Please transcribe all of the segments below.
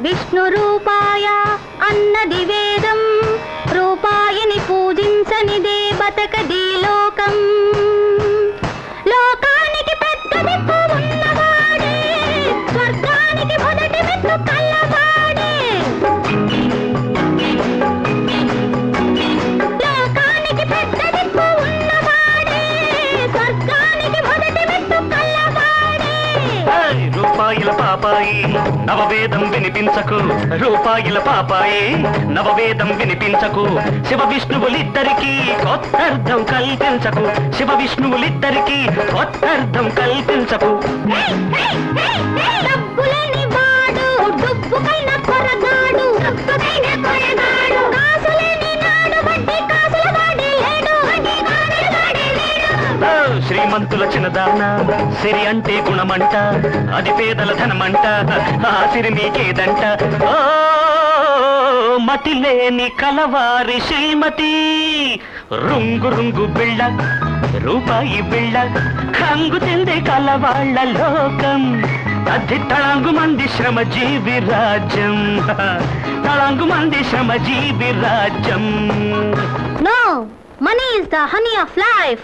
విష్ణురూపాయ అన్నది వేదం, రూపాయని పూజించనిదే బతకది లోకం. లోకానికి పెద్ద దిక్కు ఉన్నవాడే, స్వర్గానికి మొదటి మెట్టు కల్లవాడే. లోకానికి పెద్ద దిక్కు ఉన్నవాడే, స్వర్గానికి మొదటి మెట్టు కల్లవాడే. రూపాయల పాపాయి నవవేదం వినిపించకు, రూపాయల పాపాయి నవవేదం వినిపించకు. శివ విష్ణువులిద్దరికీ కొత్తర్థం కల్పించకు, శివ విష్ణువులిద్దరికీ కొత్తర్థం కల్పించకు. డబ్బులని వాడు డబ్బుకైన కొరగాడు, డబ్బుకైన కొరగాడు. కాసులేని నాడు వడ్డీ కాసుల వాడే లేడు, వడ్డీ కాసుల వాడే లేడు. శ్రీమంతుల చిన్నదాన సిరి అంటే గుణమంట, అది పేదల ధనమంట, ఆ సిరి నీకేదంట. ఓ మతి లేని కలవారి శ్రీమతి, రుంగు రుంగు బిళ్ళ రూపాయి బిళ్ళ, కంగు తిందే కలవాళ్ళ లోకం. అది తళంగు మంది శ్రమజీవి రాజ్యం, తళంగు మంది శ్రమజీవి రాజ్యం. No, money is the honey of life.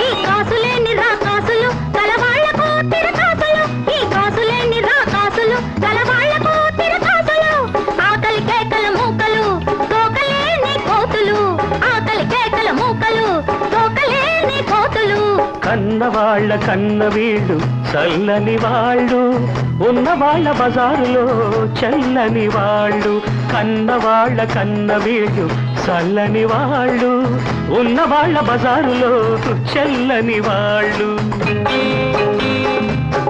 ఈ కాసులేని రా కాసులు కలవాళ్లకు తిరకాసులు, ఈ కాసులేని రా కాసులు కలవాళ్లకు తిరకాసులు. ఆకలి కేకల మూకలు తోకలేని కోతులు, ఆకలి కేకల మూకలు తోకలేని కోతులు. కన్నవాళ్ల కన్న వీళ్ళు చల్లని వాళ్ళు, ఉన్నవాళ్ల బజారులో చల్లని వాళ్ళు. కన్నవాళ్ల కన్న వీళ్ళు చల్లని వాళ్ళు, ఉన్నవాళ్ల బజారులో చల్లని వాళ్ళు.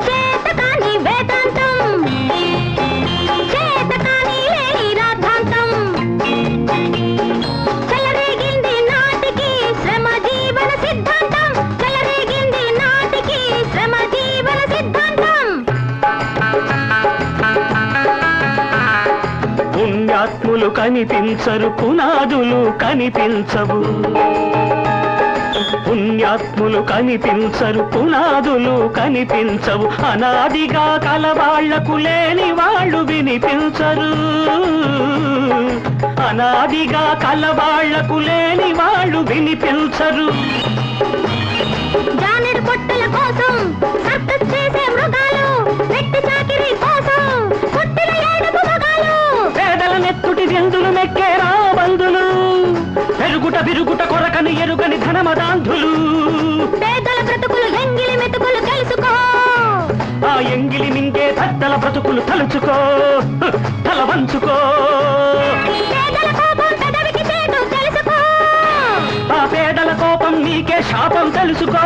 చేతకాని వేదాంతం, చేతకాని లేని రాద్ధాంతం, చెలరేగింది నాటికి శ్రమ జీవన సిద్ధాంతం, చెలరేగింది నాటికి శ్రమ జీవన సిద్ధాంతం. పుణ్యాత్ములు కనిపించరు, పునాదులు కనిపించవు. పుణ్యాత్ములు కనిపించరు, పునాదులు కనిపించవు. అనాదిగా కలవాళ్లకు లేని వాళ్ళు వినిపించరు, అనాదిగా కలవాళ్లకు లేని వాళ్ళు వినిపించరు. జానెడు పొట్టల కోసం సర్కస్ చేసే మృగాలు, వెట్టి చాకిరీ కోసం పుట్టిన ఏడుపు మగాలు. పేదల నెత్తుటి జంతులు మెక్కేరా బంధులు, పెరుగుట విరుగుట కొరకని ఎరుగని ధనమదాంధులు. పేదల బ్రతుకులు ఎంగిలి మెతుకులు తెలుసుకో, ఆ ఎంగిలి మింగే పెద్దల బ్రతుకులు తలుచుకో, తల వంచుకో. పేదల కోపం పెదవికి చేటు తెలుసుకో, ఆ పేదల కోపం నీకే శాపం తెలుసుకో.